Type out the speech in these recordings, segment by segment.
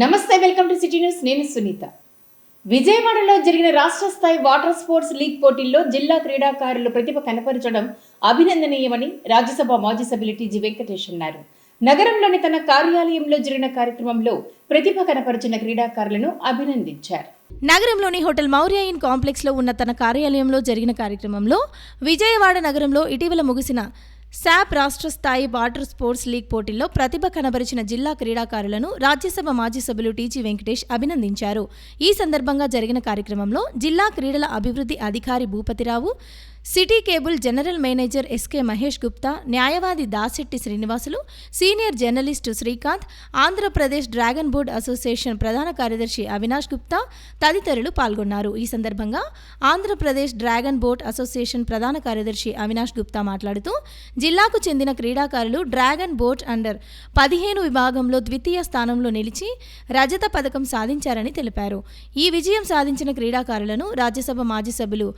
నమస్తే, welcome to city news. నేను సునీత. విజయవాడలో జరిగిన రాష్ట్ర స్థాయి వాటర్ స్పోర్ట్స్ లీగ్ పోటీల్లో జిల్లా క్రీడాకారులు ప్రతిభ కనపరచడం అభినందనీయమని రాజ్యసభ మాజీ సభ్యులు టీజీ వెంకటేష్ అన్నారు. నగరంలోని తన కార్యాలయంలో జరిగిన కార్యక్రమంలో ప్రతిభ కనపరిచిన క్రీడాకారులను అభినందించారు. నగరంలోని హోటల్ మౌర్య ఇన్ కాంప్లెక్స్లో ఉన్న తన కార్యాలయంలో జరిగిన కార్యక్రమంలో విజయవాడ నగరంలో ఇటీవల ముగిసిన శాప్ రాష్ట్ర స్థాయి వాటర్ స్పోర్ట్స్ లీగ్ పోటీల్లో ప్రతిభ కనబరిచిన జిల్లా క్రీడాకారులను రాజ్యసభ మాజీ సభ్యులు టీజీ వెంకటేష్ అభినందించారు. ఈ సందర్భంగా జరిగిన కార్యక్రమంలో జిల్లా క్రీడల అభివృద్ధి అధికారి Bhupathirao, city cable general manager SK Mahesh Gupta, న్యాయవాది Dasetti Srinivasulu, senior journalist Srikanth, Andhra Pradesh dragon board association ప్రధాన కార్యదర్శి అవినాష్ గుప్తా తదితరులు పాల్గొన్నారు. ఈ సందర్భంగా ఆంధ్రప్రదేశ్ డ్రాగన్ బోర్డ్ అసోసియేషన్ ప్రధాన కార్యదర్శి అవినాష్ గుప్తా మాట్లాడుతూ జిల్లాకు చెందిన క్రీడాకారులు డ్రాగన్ బోట్ అండర్ 15 విభాగంలో ద్వితీయ స్థానంలో నిలిచి రజత పథకం సాధించారని తెలిపారు. ఈ విజయం సాధించిన క్రీడాకారులను రాజ్యసభ మాజీ సభ్యులు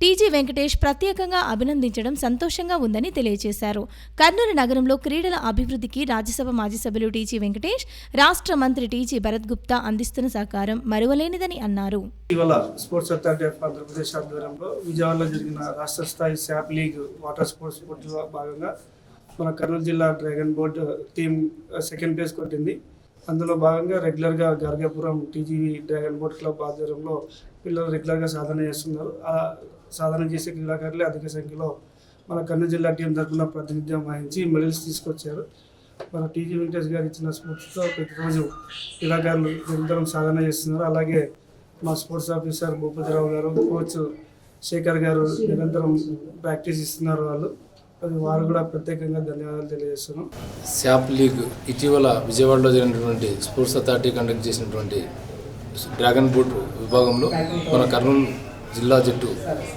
టీజీ వెంకటేష్ ప్రత్యేకంగా అభినందించడం సంతోషంగా ఉందని తెలియజేశారు. కర్నూలు నగరంలో క్రీడల అభివృద్ధికి రాజ్యసభ మాజీ సభ్యులు టీజీ వెంకటేష్, రాష్ట్ర మంత్రి టీజీ భరత్ గుప్తా అందిస్తున్న సహకారం మరువలేనిదని అన్నారు. ఇవాళ స్పోర్ట్స్ అథారిటీ ఆఫ్ ఆంధ్రప్రదేశ్ ఆధ్వర్యంలో విజయవాడలో జరిగిన రాష్ట్ర స్థాయి శాప్ లీగ్ వాటర్ స్పోర్ట్స్ పోటీలో భాగంగా మన కర్నూలు జిల్లా dragon board team second place కొట్టింది. అందులో భాగంగా రెగ్యులర్గా గార్గాపురం టీజీవీ డ్రాగన్ బోర్డ్ క్లబ్ ఆధ్వర్యంలో పిల్లలు రెగ్యులర్గా సాధన చేస్తున్నారు. ఆ సాధన చేసే క్రీడాకారులే అధిక సంఖ్యలో మన కర్నూలు జిల్లా టీం తరఫున ప్రాతినిధ్యం వహించి మెడల్స్ తీసుకొచ్చారు. మన టీజీ వెంకటేష్ గారు ఇచ్చిన స్ఫూర్తితో ప్రతిరోజు క్రీడాకారులు నిరంతరం సాధన చేస్తున్నారు. అలాగే మా స్పోర్ట్స్ ఆఫీసర్ భూపతిరావు గారు, కోచ్ శేఖర్ గారు నిరంతరం ప్రాక్టీస్ ఇస్తున్నారు. వారు కూడా ప్రత్యేకంగా ధన్యవాదాలు తెలియజేస్తున్నాం. శాప్ లీగ్ ఇటీవల విజయవాడలో జరిగినటువంటి స్పోర్ట్స్ అథారిటీ కండక్ట్ చేసినటువంటి డ్రాగన్ బోట్ విభాగంలో మన కర్నూలు జిల్లా జట్టు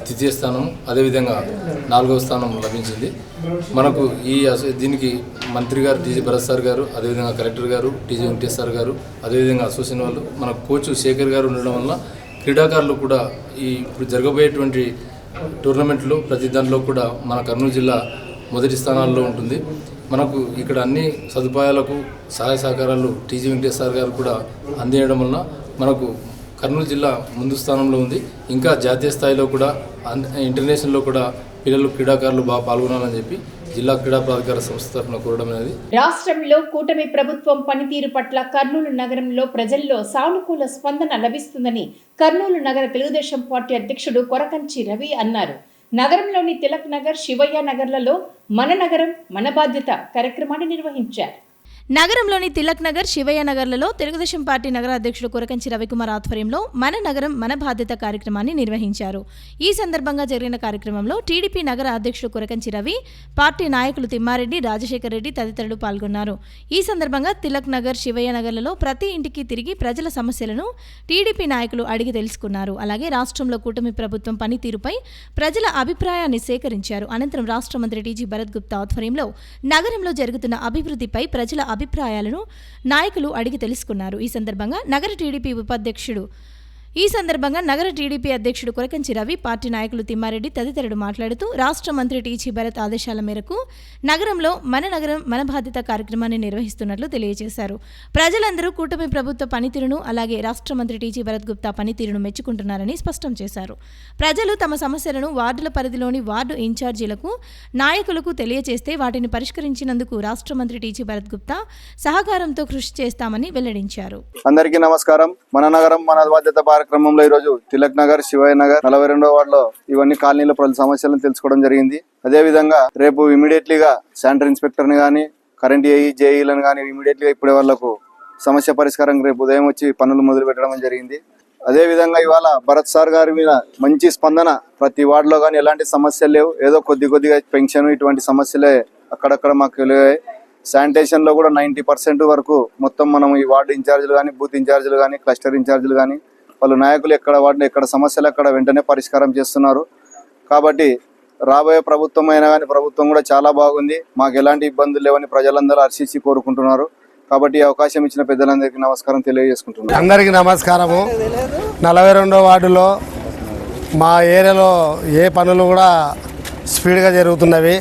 ద్వితీయ స్థానం, అదేవిధంగా 4వ స్థానం లభించింది. మనకు దీనికి మంత్రి గారు టీజీ భరత్ సార్ గారు, అదేవిధంగా కలెక్టర్ గారు టీజీ వెంకటేష్ సార్ గారు, అదేవిధంగా అసోసియేషన్ వాళ్ళు, మన కోచ్ శేఖర్ గారు ఉండడం వల్ల క్రీడాకారులు కూడా ఇప్పుడు జరగబోయేటువంటి టోర్నమెంట్లో ప్రతి దాంట్లో కూడా మన కర్నూలు జిల్లా మొదటి స్థానాల్లో ఉంటుంది. మనకు ఇక్కడ అన్ని సదుపాయాలకు సహాయ సహకారాలు టీజీ వెంకటేష్ సార్ గారు కూడా అందించడం వలన మనకు కర్నూలు జిల్లా ముందు స్థానంలో ఉంది. ఇంకా జాతీయ స్థాయిలో కూడా ఇంటర్నేషనల్లో కూడా పిల్లలు క్రీడాకారులు బాగా పాల్గొనాలని చెప్పి జిల్లా క్రీడా ప్రాధికార సంస్థ తరఫున కోరడం అనేది. రాష్ట్రంలో కూటమి ప్రభుత్వం పనితీరు పట్ల కర్నూలు నగరంలో ప్రజల్లో సానుకూల స్పందన లభిస్తుందని కర్నూలు నగర తెలుగుదేశం పార్టీ అధ్యక్షుడు కొరకంచి రవి అన్నారు. నగరంలోని తిలక్ నగర్, శివయ్య నగర్లలో మన నగరం మన బాధ్యత కార్యక్రమాన్ని నిర్వహించారు. నగరంలోని తిలక్ నగర్, శివయ్య నగర్లలో తెలుగుదేశం పార్టీ నగర అధ్యక్షుడు కొరకంచి రవికుమార్ ఆధ్వర్యంలో మన నగరం మన బాధ్యత కార్యక్రమాన్ని నిర్వహించారు. ఈ సందర్భంగా జరిగిన కార్యక్రమంలో టీడీపీ నగర అధ్యక్షుడు కొరకంచి రవి, పార్టీ నాయకులు తిమ్మారెడ్డి, రాజశేఖర్ రెడ్డి తదితరులు పాల్గొన్నారు. ఈ సందర్భంగా తిలక్ నగర్, శివయ్య నగర్లలో ప్రతి ఇంటికి తిరిగి ప్రజల సమస్యలను టీడీపీ నాయకులు అడిగి తెలుసుకున్నారు. అలాగే రాష్ట్రంలో కూటమి ప్రభుత్వం పనితీరుపై ప్రజల అభిప్రాయాన్ని సేకరించారు. అనంతరం రాష్ట్ర మంత్రి టీజీ భరత్ గుప్తా ఆధ్వర్యంలో నగరంలో జరుగుతున్న అభివృద్ధిపై ప్రజల అభిప్రాయాలను నాయకులు అడిగి తెలుసుకున్నారు. ఈ సందర్భంగా నగర టీడీపీ అధ్యక్షుడు కొరకంచి రవి, పార్టీ నాయకులు తిమ్మారెడ్డి తదితరులు మాట్లాడుతూ రాష్ట్ర మంత్రి టీజీ భరత్ ఆదేశాల మేరకు నగరంలో మన నగరం మన బాధ్యత కార్యక్రమాన్ని నిర్వహిస్తున్నట్లు తెలియజేశారు. ప్రజలందరూ కూటమి ప్రభుత్వ పనితీరును, అలాగే రాష్ట్ర మంత్రి టీజీ భరత్ గుప్తా పనితీరును మెచ్చుకుంటున్నారని స్పష్టం చేశారు. ప్రజలు తమ సమస్యలను వార్డుల పరిధిలోని వార్డు ఇన్ఛార్జీలకు, నాయకులకు తెలియజేస్తే వాటిని పరిష్కరించినందుకు రాష్ట్ర మంత్రి టీజీ భరత్ గుప్తా సహకారంతో కృషి చేస్తామని వెల్లడించారు. అందరికీ నమస్కారం. మన నగరం మన బాధ్యత కార్యక్రమంలో ఈరోజు తిలక్ నగర్, శివయ్య నగర్ 42వ వార్డులో ఇవన్నీ కాలనీల ప్రజల సమస్యలను తెలుసుకోవడం జరిగింది. అదే విధంగా రేపు ఇమీడియట్లీగా శానిటరీ ఇన్స్పెక్టర్ని కానీ, కరెంట్ జేఈలను కానీ ఇమీడియట్లీగా ఇప్పుడే వాళ్లకు సమస్య పరిష్కారం రేపు ఉదయం వచ్చి పనులు మొదలు పెట్టడం జరిగింది. అదే విధంగా ఇవాళ భరత్ సార్ గారి మీద మంచి స్పందన, ప్రతి వార్డులో కానీ ఎలాంటి సమస్యలు లేవు. ఏదో కొద్దిగా పెన్షన్ ఇటువంటి సమస్యలే అక్కడక్కడ మాకు తెలియాయి. శానిటేషన్లో కూడా 90% వరకు మొత్తం మనం ఈ వార్డు ఇన్ఛార్జీలు కానీ, బూత్ ఇన్ఛార్జీలు కానీ, క్లస్టర్ ఇన్ఛార్జీలు కానీ, వాళ్ళు నాయకులు ఎక్కడ వార్డు ఎక్కడ సమస్యలు అక్కడ వెంటనే పరిష్కారం చేస్తున్నారు. కాబట్టి రాబోయే ప్రభుత్వం అయినా కానీ ప్రభుత్వం కూడా చాలా బాగుంది. మాకు ఎలాంటి ఇబ్బందులు లేవని ప్రజలందరూ హర్షించి కోరుకుంటున్నారు. కాబట్టి ఈ అవకాశం ఇచ్చిన పెద్దలందరికీ నమస్కారం తెలియజేసుకుంటున్నాను. అందరికీ నమస్కారము. 42వ వార్డులో మా ఏరియాలో ఏ పనులు కూడా స్పీడ్గా జరుగుతున్నవి.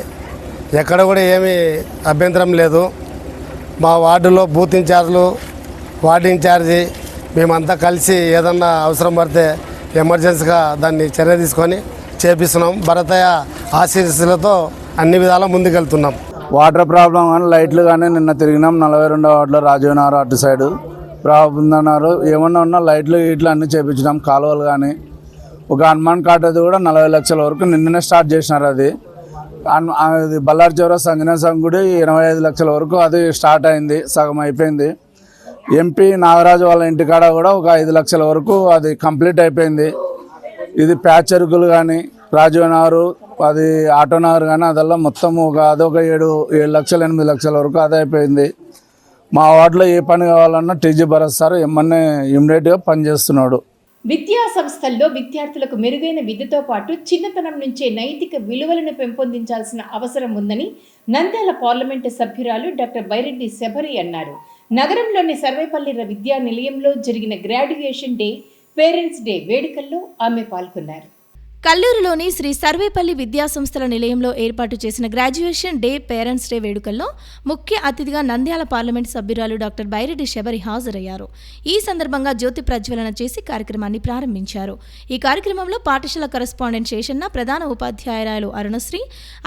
ఎక్కడ కూడా ఏమీ అభ్యంతరం లేదు. మా వార్డులో బూత్ ఇన్ఛార్జ్లు వార్డు ఇన్ఛార్జి మేమంతా కలిసి ఏదన్నా అవసరం పడితే ఎమర్జెన్సీగా దాన్ని చర్య తీసుకొని చేపిస్తున్నాం. భరతయ్య ఆశీస్సులతో అన్ని విధాలా ముందుకెళ్తున్నాం. వాటర్ ప్రాబ్లం కానీ లైట్లు కానీ నిన్న తిరిగినాం 42వ వార్డులో రాజీవ్నగర్ అటు సైడు ప్రాబ్లం ఉందన్నారు. ఏమన్నా ఉన్నా లైట్లు ఇట్లా అన్నీ చేపించినాం. కాలువలు కానీ ఒక హనుమాన్ కార్డు అది కూడా 40 లక్షల వరకు నిన్ననే స్టార్ట్ చేసినారు. అది బల్లారి చౌరస్ ఆంజనేయ స్వామి గుడి 85 లక్షల వరకు అది స్టార్ట్ అయింది, సగం అయిపోయింది. ఎంపీ నాగరాజు వాళ్ళ ఇంటికాడ కూడా ఒక 5 లక్షల వరకు అది కంప్లీట్ అయిపోయింది. ఇది ప్యాచరుకులు కానీ రాజీవ్ నగర్ అది ఆటో నగర్ కానీ అదల్లా మొత్తం అదొక 7 లక్షలు 8 లక్షల వరకు అది అయిపోయింది. మా వార్డులో ఏ పని కావాలన్నా టీజీ భరత్ సార్ ఇమ్మీడియట్గా పనిచేస్తున్నాడు. విద్యా సంస్థల్లో విద్యార్థులకు మెరుగైన విద్యతో పాటు చిన్నతనం నుంచే నైతిక విలువలను పెంపొందించాల్సిన అవసరం ఉందని నంద్యాల పార్లమెంటు సభ్యురాలు డాక్టర్ బైరెడ్డి శబరి అన్నారు. నగరంలోని సర్వేపల్లి విద్యా నిలయంలో జరిగిన గ్రాడ్యుయేషన్ డే, పేరెంట్స్ డే వేడుకల్లో ఆమె పాల్గొన్నారు. కల్లూరులోని శ్రీ సర్వేపల్లి విద్యా సంస్థల నిలయంలో ఏర్పాటు చేసిన గ్రాడ్యుయేషన్ డే, పేరెంట్స్ డే వేడుకల్లో ముఖ్య అతిథిగా నంద్యాల పార్లమెంట్ సభ్యురాలు డాక్టర్ బైరెడ్డి శబరి హాజరయ్యారు. ఈ సందర్భంగా జ్యోతి ప్రజ్వలన చేసి కార్యక్రమాన్ని ప్రారంభించారు. ఈ కార్యక్రమంలో పాఠశాల కరెస్పాండెంట్ శేషన్న, ప్రధాన ఉపాధ్యాయురాలు అరుణశ్రీ,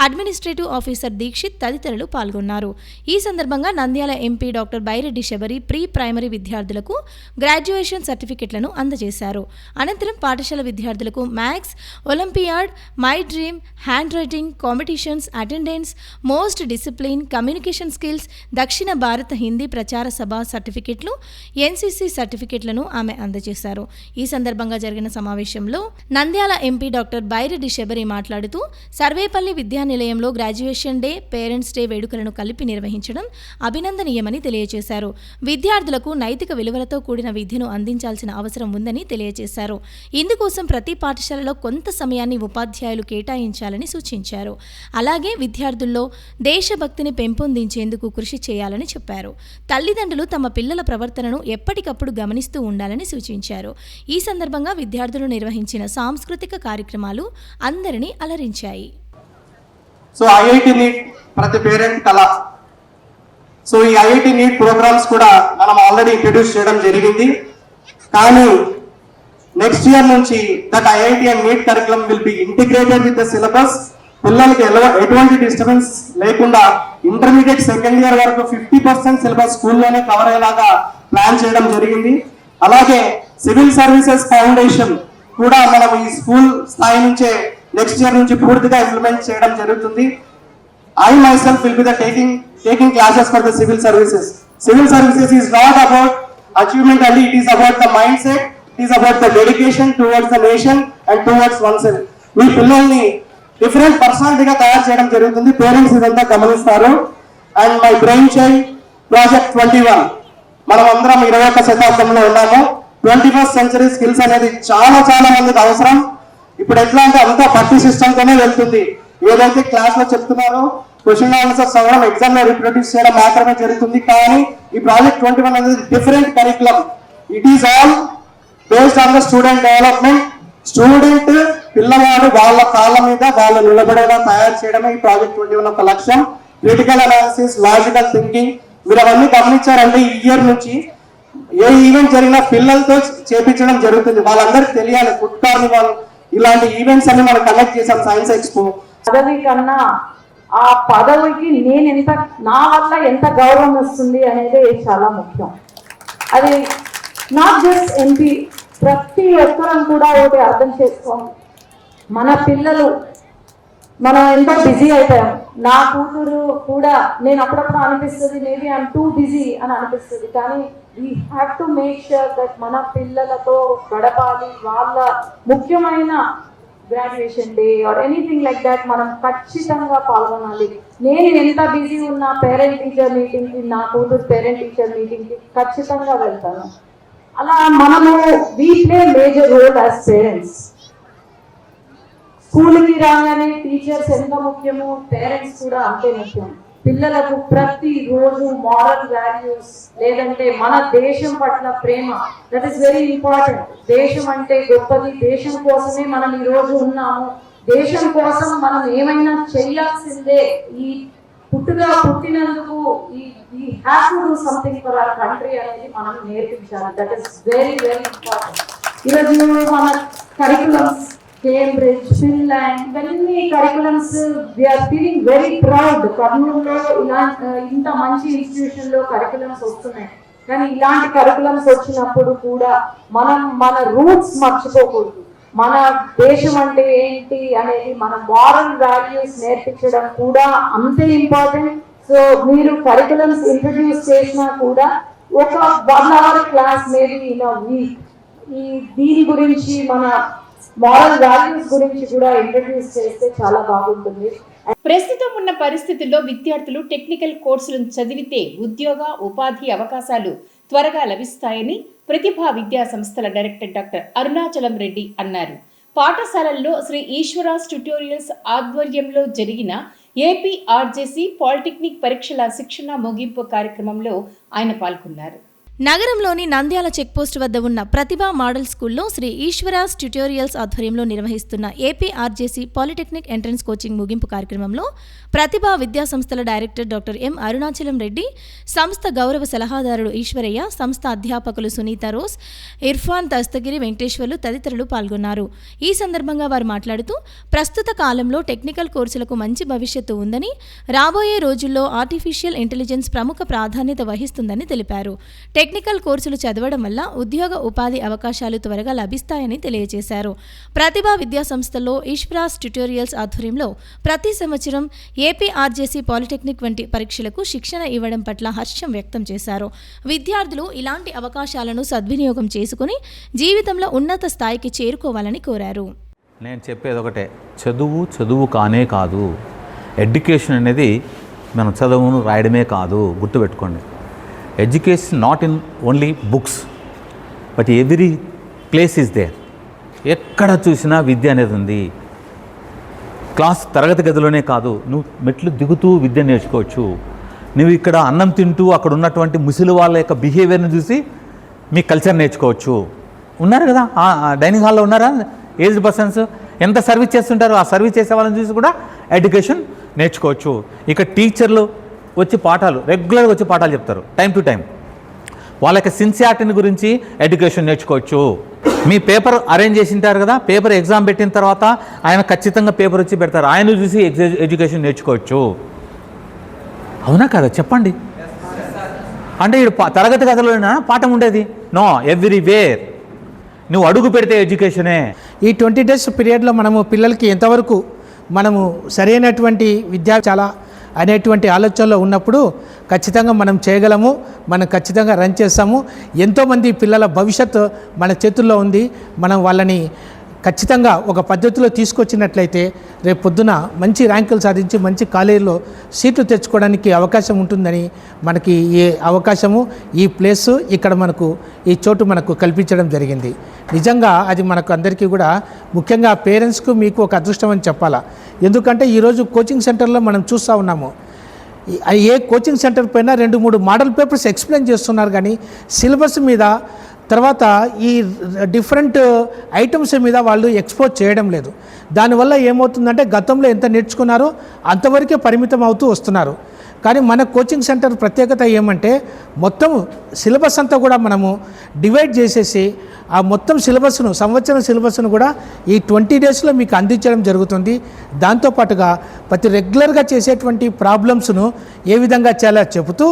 అడ్మినిస్ట్రేటివ్ ఆఫీసర్ దీక్షిత్ తదితరులు పాల్గొన్నారు. ఈ సందర్భంగా Nandyal MP doctor Byreddy Shabari pre primary విద్యార్థులకు గ్రాడ్యుయేషన్ సర్టిఫికెట్లను అందజేశారు. అనంతరం పాఠశాల విద్యార్థులకు maths, olympiad, my dream, hand writing competitions, attendance, most discipline, communication skills, దక్షిణ భారత హిందీ ప్రచార సభ సర్టిఫికెట్లు, ఎన్సీసీ సర్టిఫికెట్లను ఆమె అందజేశారు. ఈ సందర్భంగా జరిగిన సమావేశంలో నంద్యాల ఎంపీ డాక్టర్ బైరెడ్డి శబరి మాట్లాడుతూ సర్వేపల్లి విద్యా నిలయంలో గ్రాడ్యుయేషన్ డే, పేరెంట్స్ డే వేడుకలను కలిపి నిర్వహించడం అభినందనీయమని తెలియజేశారు. విద్యార్థులకు నైతిక విలువలతో కూడిన విద్యను అందించాల్సిన అవసరం ఉందని తెలియజేశారు. ఇందుకోసం ప్రతి పాఠశాలలో కొంత సమయాన్ని ఉపాధ్యాయులు కేటాయించాలని సూచించారు. అలాగే విద్యార్థుల్లో దేశభక్తిని పెంపొందించేందుకు కృషి చేయాలని చెప్పారు. తల్లిదండ్రులు తమ పిల్లల ప్రవర్తనను ఎప్పటికప్పుడు గమనిస్తూ ఉండాలని సూచించారు. ఈ సందర్భంగా విద్యార్థులు నిర్వహించిన సాంస్కృతిక కార్యక్రమాలు అందరినీ అలరించాయి. సో ఐఐటి నీట్ ప్రతి పేరెంట్ కళ. సో ఈ ఐఐటి నీట్ ప్రోగ్రామ్స్ కూడా మనం ఆల్రెడీ ఇంట్రడ్యూస్ చేయడం జరిగింది. కానీ నెక్స్ట్ ఇయర్ నుంచి that IIT and NEET curriculum will be integrated with the syllabus. పిల్లలకి ఎటువంటి డిస్టర్బెన్స్ లేకుండా ఇంటర్మీడియట్ సెకండ్ ఇయర్ వరకు 50% సిలబస్ స్కూల్లోనే కవర్ అయ్యేలాగా ప్లాన్ చేయడం జరిగింది. అలాగే సివిల్ సర్వీసెస్ ఫౌండేషన్ కూడా మనం ఈ స్కూల్ స్థాయి నుంచే నెక్స్ట్ ఇయర్ నుంచి పూర్తిగా ఇంప్లిమెంట్ చేయడం జరుగుతుంది. I myself will be the taking classes for the civil services. Civil services is not about achievement only, it is about the mindset, it is about the dedication towards the nation and towards oneself. మీ పిల్లల్ని different పర్సనాలిటీగా తయారు చేయడం జరుగుతుంది. Parents ఇదంతా గమనిస్తారు. And my brain child project 21, మనం అందరం 21వ శతాబ్దంలో ఉన్నాము. 21st సెంచరీ స్కిల్స్ అనేది చాలా చాలా మందికి అవసరం. ఇప్పుడు ఎట్లా అంటే అంతా పట్టి సిస్టమ్తోనే వెళ్తుంది. ఏదైతే క్లాస్ లో చెప్తున్నారో క్వశ్చన్ ఆన్సర్స్ అవ్వడం, ఎగ్జామ్ లో రిప్రొడ్యూస్ చేయడం మాత్రమే జరుగుతుంది. కానీ ఈ ప్రాజెక్ట్ 21 అనేది different curriculum. It is all based on the student development. Student పిల్లవాడు వాళ్ళ కాళ్ళ మీద వాళ్ళు నిలబడేలా తయారు చేయడమే ఈ ప్రాజెక్ట్ 21 ఒక లక్ష్యం. క్రిటికల్ అనాలిసిస్, లాజికల్ థింకింగ్, మీరు అవన్నీ గమనించారంటే ఈ ఇయర్ నుంచి ఏ ఈవెంట్ జరిగినా పిల్లలతో చేపించడం జరుగుతుంది. వాళ్ళందరికీ తెలియాలి. ఫుడ్ కార్నివాల్ ఇలాంటి ఈవెంట్స్ అన్ని మనం కండక్ట్ చేసాం. సైన్స్ ఎక్స్పో పదవి కన్నా ఆ పదవికి నేను ఎంత, నా వల్ల ఎంత గౌరవం వస్తుంది అనేది చాలా ముఖ్యం. అది నాట్ జస్ట్ ఎంపీ, ప్రతి ఒక్కరం కూడా ఒకటి అర్థం చేసుకోవాలి. మన పిల్లలు, మనం ఎంతో బిజీ అయిపోయాం. నా కూతురు కూడా నేను అప్పుడప్పుడు అనిపిస్తుంది మేబీ ఐఎమ్ టూ బిజీ అని అనిపిస్తుంది. కానీ we have to make sure that మన పిల్లలతో గడపాలి. వాళ్ళ ముఖ్యమైన graduation day or anything like that మనం ఖచ్చితంగా పాల్గొనాలి. నేను ఎంత బిజీ ఉన్నా పేరెంట్ టీచర్ మీటింగ్కి, నా కూతురు పేరెంట్ టీచర్ మీటింగ్కి ఖచ్చితంగా వెళ్తాను. అలా మనము we play major role as parents. స్కూల్కి రాగానే టీచర్స్ ఎంత ముఖ్యమో పేరెంట్స్ కూడా అంతే ముఖ్యం. పిల్లలకు ప్రతి రోజు మారల్ వాల్యూస్, లేదంటే మన దేశం పట్ల ప్రేమ, దట్ ఈస్ వెరీ ఇంపార్టెంట్. దేశం అంటే గొప్పది, దేశం కోసమే మనం ఈ రోజు ఉన్నాము, దేశం కోసం మనం ఏమైనా చేయాల్సిందే. ఈ పుట్టినందుకు ఈ we have to do something for our country అనేది మనం నేర్పించాలి. That is very very important. ఈరోజు మన కరికులమ్స్ కేంబ్రిడ్జ్, ఫిన్లాండ్, ఇవన్నీ curriculums we're feeling very proud. కర్నూలులో ఇలా ఇంత మంచి ఇన్స్టిట్యూషన్ లో కరికులమ్స్ వస్తున్నాయి. కానీ ఇలాంటి కరికులమ్స్ వచ్చినప్పుడు కూడా మనం మన రూట్స్ మర్చిపోకూడదు. మన దేశం అంటే ఏంటి అనేది, మన మారల్ వాల్యూస్ నేర్పించడం కూడా అంతే ఇంపార్టెంట్. సో మీరు కరికులమ్స్ ఇంట్రడ్యూస్ చేసినా కూడా ఒక 1 hour class maybe in a week ఈ దీని గురించి, మన మారల్ వాల్యూస్ గురించి కూడా ఇంట్రడ్యూస్ చేస్తే చాలా బాగుంటుంది. ప్రస్తుతం ఉన్న పరిస్థితుల్లో విద్యార్థులు టెక్నికల్ కోర్సులను చదివితే ఉద్యోగ ఉపాధి అవకాశాలు త్వరగా లభిస్తాయని ప్రతిభా విద్యా సంస్థల డైరెక్టర్ డాక్టర్ అరుణాచలం రెడ్డి అన్నారు. పాఠశాలల్లో శ్రీ ఈశ్వరాస్ ట్యుటోరియల్స్ ఆధ్వర్యంలో జరిగిన ఏపీఆర్జేసీ పాలిటెక్నిక్ పరీక్షల శిక్షణ ముగింపు కార్యక్రమంలో ఆయన పాల్గొన్నారు. నగరంలోని నంద్యాల చెక్పోస్ట్ వద్ద ఉన్న ప్రతిభా మోడల్ స్కూల్లో శ్రీ ఈశ్వరాస్ ట్యుటోరియల్స్ ఆధ్వర్యంలో నిర్వహిస్తున్న ఏపీఆర్జేసీ పాలిటెక్నిక్ ఎంట్రన్స్ కోచింగ్ ముగింపు కార్యక్రమంలో ప్రతిభా విద్యా సంస్థల director doctor M Arunachalam Reddy, సంస్థ గౌరవ సలహాదారుడు ఈశ్వరయ్య, సంస్థ అధ్యాపకులు సునీత రోజ్, ఇర్ఫాన్, దస్తగిరి, వెంకటేశ్వర్లు తదితరులు పాల్గొన్నారు. ఈ సందర్భంగా వారు మాట్లాడుతూ ప్రస్తుత కాలంలో టెక్నికల్ కోర్సులకు మంచి భవిష్యత్తు ఉందని, రాబోయే రోజుల్లో ఆర్టిఫిషియల్ ఇంటెలిజెన్స్ ప్రముఖ ప్రాధాన్యత వహిస్తుందని తెలిపారు. టెక్నికల్ కోర్సులు చదవడం వల్ల ఉద్యోగ ఉపాధి అవకాశాలు త్వరగా లభిస్తాయని తెలియజేశారు. ప్రతిభా విద్యా సంస్థల్లో ఈశ్వరాస్ ట్యుటోరియల్స్ ఆధ్వర్యంలో ప్రతి సంవత్సరం ఏపీఆర్జేసీ పాలిటెక్నిక్ వంటి పరీక్షలకు శిక్షణ ఇవ్వడం పట్ల హర్షం వ్యక్తం చేశారు. విద్యార్థులు ఇలాంటి అవకాశాలను సద్వినియోగం చేసుకుని జీవితంలో ఉన్నత స్థాయికి చేరుకోవాలని కోరారు. నేను చెప్పేది ఒకటే, చదువు కానే కాదు. ఎడ్యుకేషన్ అనేది మనం చదువును రాయడమే కాదు, గుర్తుపెట్టుకోండి. Education not in only books but every place is there. ఎక్కడ చూసినా విద్య అనేది ఉంది. తరగతి గదిలోనే కాదు, నువ్వు మెట్లు దిగుతూ విద్య నేర్చుకోవచ్చు. నువ్వు ఇక్కడ అన్నం తింటూ అక్కడ ఉన్నటువంటి ముసలి వాళ్ళ యొక్క బిహేవియర్ని చూసి మీ కల్చర్ నేర్చుకోవచ్చు. ఉన్నారు కదా డైనింగ్ హాల్లో ఉన్నారా ఏజ్డ్ పర్సన్స్, ఎంత సర్వీస్ చేస్తుంటారో ఆ సర్వీస్ చేసే వాళ్ళని చూసి కూడా ఎడ్యుకేషన్ నేర్చుకోవచ్చు. ఇక టీచర్లు వచ్చి రెగ్యులర్గా వచ్చి పాఠాలు చెప్తారు టైం టు టైం. వాళ్ళ యొక్క సిన్సియారిటీని గురించి ఎడ్యుకేషన్ నేర్చుకోవచ్చు. మీ పేపర్ అరేంజ్ చేసింటారు కదా, పేపర్ ఎగ్జామ్ పెట్టిన తర్వాత ఆయన ఖచ్చితంగా పేపర్ వచ్చి పెడతారు, ఆయన చూసి ఎడ్యుకేషన్ నేర్చుకోవచ్చు. అవునా కదా చెప్పండి. అంటే తరగతి గదిలోనే పాఠం ఉండేది? No, everywhere. నువ్వు అడుగు పెడితే ఎడ్యుకేషనే. ఈ 20 days పీరియడ్లో మనము పిల్లలకి ఎంతవరకు మనము సరైనటువంటి విద్య చాలా అనేటువంటి ఆలోచనలో ఉన్నప్పుడు ఖచ్చితంగా మనం చేయగలము, మనం ఖచ్చితంగా రన్ చేస్తాము. ఎంతోమంది పిల్లల భవిష్యత్తు మన చేతుల్లో ఉంది. మనం వాళ్ళని ఖచ్చితంగా ఒక పద్ధతిలో తీసుకొచ్చినట్లయితే రేపు పొద్దున మంచి ర్యాంకులు సాధించి మంచి కాలేజీలో సీట్లు తెచ్చుకోవడానికి అవకాశం ఉంటుందని మనకి ఈ అవకాశము, ఈ ప్లేసు ఇక్కడ మనకు ఈ చోటు మనకు కల్పించడం జరిగింది. నిజంగా అది మనకు అందరికీ కూడా, ముఖ్యంగా పేరెంట్స్కు మీకు ఒక అదృష్టం అని చెప్పాలా. ఎందుకంటే ఈరోజు కోచింగ్ సెంటర్లో మనం చూస్తూ ఉన్నాము, ఏ కోచింగ్ సెంటర్ పైన 2-3 మోడల్ పేపర్స్ ఎక్స్ప్లెయిన్ చేస్తున్నారు, కానీ సిలబస్ మీద తర్వాత ఈ డిఫరెంట్ ఐటమ్స్ మీద వాళ్ళు ఎక్స్పోజ్ చేయడం లేదు. దానివల్ల ఏమవుతుందంటే గతంలో ఎంత నేర్చుకున్నారో అంతవరకే పరిమితం అవుతూ వస్తున్నారు. కానీ మన కోచింగ్ సెంటర్ ప్రత్యేకత ఏమంటే మొత్తం సిలబస్ అంతా కూడా మనము డివైడ్ చేసేసి ఆ మొత్తం సిలబస్ను, సంవత్సరం సిలబస్ను కూడా ఈ 20 daysలో మీకు అందించడం జరుగుతుంది. దాంతోపాటుగా ప్రతి రెగ్యులర్గా చేసేటువంటి ప్రాబ్లమ్స్ను ఏ విధంగా చేయాలో చెబుతూ,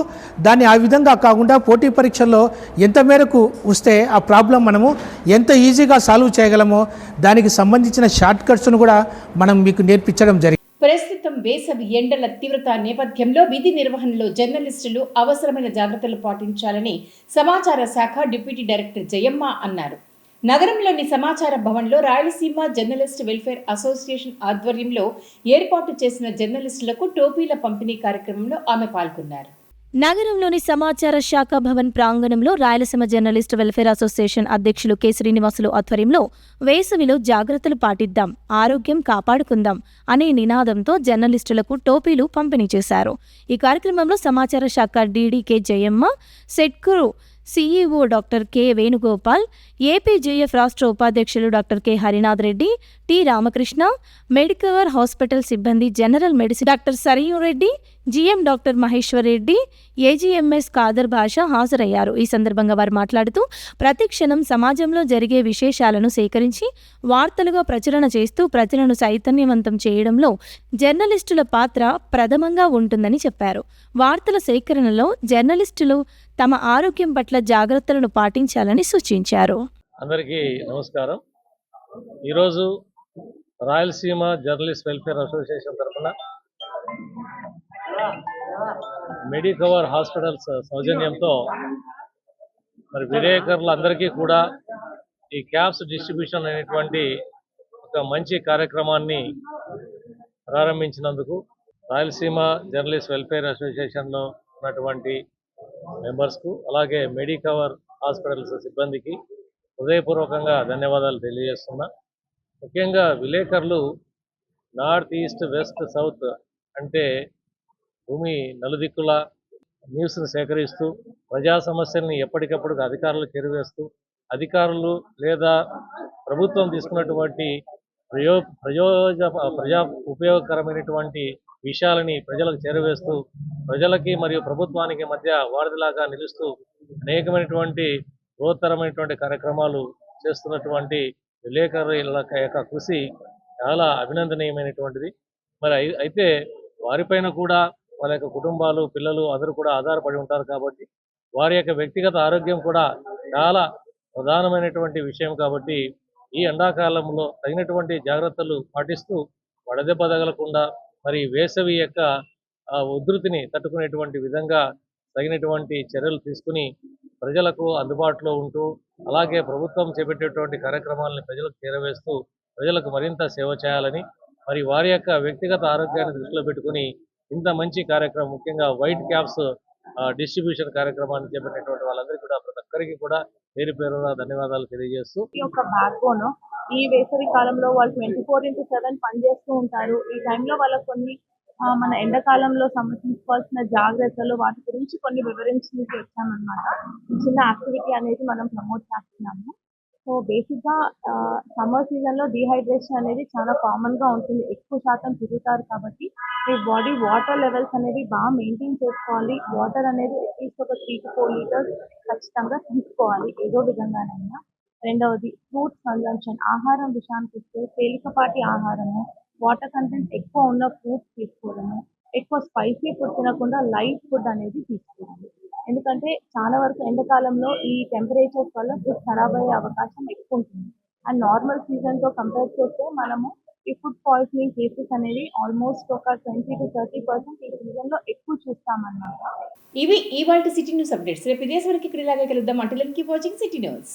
దాన్ని ఆ విధంగా కాకుండా పోటీ పరీక్షల్లో ఎంత మేరకు వస్తే ఆ ప్రాబ్లం మనము ఎంత ఈజీగా సాల్వ్ చేయగలమో దానికి సంబంధించిన షార్ట్ కట్స్ను కూడా మనం మీకు నేర్పించడం జరిగింది. ప్రస్తుతం వేసవి ఎండల తీవ్రత నేపథ్యంలో విధి నిర్వహణలో జర్నలిస్టులు అవసరమైన జాగ్రత్తలు పాటించాలని సమాచార శాఖ డిప్యూటీ డైరెక్టర్ జయమ్మ అన్నారు. నగరంలోని సమాచార భవన్లో రాయలసీమ జర్నలిస్ట్ వెల్ఫేర్ అసోసియేషన్ ఆధ్వర్యంలో ఏర్పాటు చేసిన జర్నలిస్టులకు టోపీల పంపిణీ కార్యక్రమంలో ఆమె పాల్గొన్నారు. నగరంలోని సమాచార శాఖ భవన్ ప్రాంగణంలో రాయలసీమ జర్నలిస్ట్ వెల్ఫేర్ అసోసియేషన్ అధ్యక్షులు కె శ్రీనివాసులు ఆధ్వర్యంలో వేసవిలో జాగ్రత్తలు పాటిద్దాం, ఆరోగ్యం కాపాడుకుందాం అనే నినాదంతో జర్నలిస్టులకు టోపీలు పంపిణీ చేశారు. ఈ కార్యక్రమంలో సమాచార శాఖ DDK Jayamma, Setkur CEO doctor K Venugopal, APJF రాష్ట్ర ఉపాధ్యక్షులు doctor K Harinath Reddy, T Ramakrishna, Medicover hospital సిబ్బంది, general medicine doctor Sariyu Reddy, GM doctor Maheshwar Reddy, AGMS Khader Basha హాజరయ్యారు. ఈ సందర్భంగా వారు మాట్లాడుతూ ప్రతి క్షణం సమాజంలో జరిగే విశేషాలను సేకరించి వార్తలుగా ప్రచురణ చేస్తూ ప్రజలను చైతన్యవంతం చేయడంలో జర్నలిస్టుల పాత్ర ప్రథమంగా ఉంటుందని చెప్పారు. వార్తల సేకరణలో జర్నలిస్టులు తమ ఆరోగ్యం పట్ల జాగ్రత్తలను పాటించాలని సూచించారు. అందరికీ నమస్కారం. ఈరోజు రాయలసీమ జర్నలిస్ట్ వెల్ఫేర్ అసోసియేషన్ తరఫున మెడికవర్ హాస్పిటల్స్ సౌజన్యంతో మరి విలేకరులందరికీ కూడా ఈ క్యాప్స్ డిస్ట్రిబ్యూషన్ అనేటువంటి ఒక మంచి కార్యక్రమాన్ని ప్రారంభించినందుకు రాయలసీమ జర్నలిస్ట్ వెల్ఫేర్ అసోసియేషన్లో ఉన్నటువంటి మెంబర్స్కు అలాగే మెడికవర్ హాస్పిటల్స్ సిబ్బందికి హృదయపూర్వకంగా ధన్యవాదాలు తెలియజేస్తున్నా. ముఖ్యంగా విలేకరులు నార్త్, ఈస్ట్, వెస్ట్, సౌత్ అంటే భూమి నలుదిక్కుల న్యూస్ను సేకరిస్తూ ప్రజా సమస్యల్ని ఎప్పటికప్పుడు అధికారులు చేరువేస్తూ అధికారులు లేదా ప్రభుత్వం తీసుకున్నటువంటి ప్రజా ఉపయోగకరమైనటువంటి విషయాలని ప్రజలకు చేరవేస్తూ ప్రజలకి మరియు ప్రభుత్వానికి మధ్య వారధిలాగా నిలుస్తూ అనేకమైనటువంటి బృహత్తరమైనటువంటి కార్యక్రమాలు చేస్తున్నటువంటి విలేకరుల యొక్క కృషి చాలా అభినందనీయమైనటువంటిది. మరి అయితే వారిపైన కూడా వాళ్ళ యొక్క కుటుంబాలు, పిల్లలు అందరూ కూడా ఆధారపడి ఉంటారు కాబట్టి వారి యొక్క వ్యక్తిగత ఆరోగ్యం కూడా చాలా ప్రధానమైనటువంటి విషయం కాబట్టి ఈ ఎండాకాలంలో తగినటువంటి జాగ్రత్తలు పాటిస్తూ వడదెబ్బ తగలకుండా మరి వేసవి యొక్క ఉధృతిని తట్టుకునేటువంటి విధంగా తగినటువంటి చర్యలు తీసుకుని ప్రజలకు అందుబాటులో ఉంటూ అలాగే ప్రభుత్వం చేపట్టేటువంటి కార్యక్రమాలని ప్రజలకు చేరవేస్తూ ప్రజలకు మరింత సేవ చేయాలని మరి వారి యొక్క వ్యక్తిగత ఆరోగ్యాన్ని దృష్టిలో పెట్టుకుని ఇంత మంచి కార్యక్రమం ముఖ్యంగా వైట్ క్యాప్స్ డిస్ట్రిబ్యూషన్ కార్యక్రమాన్ని చేపట్టినటువంటి వాళ్ళందరికీ కూడా ప్రతి ఒక్కరికి కూడా పేరు పేరున ధన్యవాదాలు తెలియజేస్తూ ఈ యొక్క బ్యాక్ బోన్ ఈ వేసవి కాలంలో వాళ్ళు 24/7 పనిచేస్తూ ఉంటారు. ఈ టైంలో వాళ్ళకు కొన్ని మన ఎండాకాలంలో సమర్పించుకోవాల్సిన జాగ్రత్తలు వాటి గురించి కొన్ని వివరించడానికి వచ్చామన్నమాట. చిన్న యాక్టివిటీ అనేది మనం ప్రమోట్ చేస్తున్నాము. సో బేసిక్గా సమ్మర్ సీజన్లో డీహైడ్రేషన్ అనేది చాలా కామన్గా ఉంటుంది. ఎక్కువ శాతం తిరుగుతారు కాబట్టి మీ బాడీ వాటర్ లెవెల్స్ అనేవి బాగా మెయింటైన్ చేసుకోవాలి. వాటర్ అనేది అట్లీస్ట్ ఒక 3 to 4 లీటర్స్ ఖచ్చితంగా తీసుకోవాలి ఏదో విధంగానైనా. రెండవది ఫ్రూట్స్ కన్జంప్షన్, ఆహారం విషయానికి వస్తే తేలికపాటి ఆహారము, వాటర్ కంటెంట్ ఎక్కువ ఉన్న ఫ్రూట్స్ తీసుకోవడము, ఎక్కువ స్పైసీ ఫుడ్ తినకుండా లైట్ ఫుడ్ అనేది తీసుకోవాలి. ఎందుకంటే చాలా వరకు ఎండాకాలంలో ఈ టెంపరేచర్స్ వల్ల ఫుడ్ ఖరాబ్ అయ్యే అవకాశం ఎక్కువ ఉంటుంది. అండ్ నార్మల్ సీజన్తో కంపేర్ చేస్తే మనము ఈ ఫుడ్ పాయిజనింగ్ కేసెస్ అనేవి ఆల్మోస్ట్ ఒక 20 to 30% ఈ సీజన్లో ఎక్కువ చూస్తామన్నమాట. ఇవి ఇవాల్టి సిటీ న్యూస్ అప్డేట్స్. రేపు ఇదే వరకు ఇక్కడ ఇలాగే కలుద్దాం. Until then keep watching city news.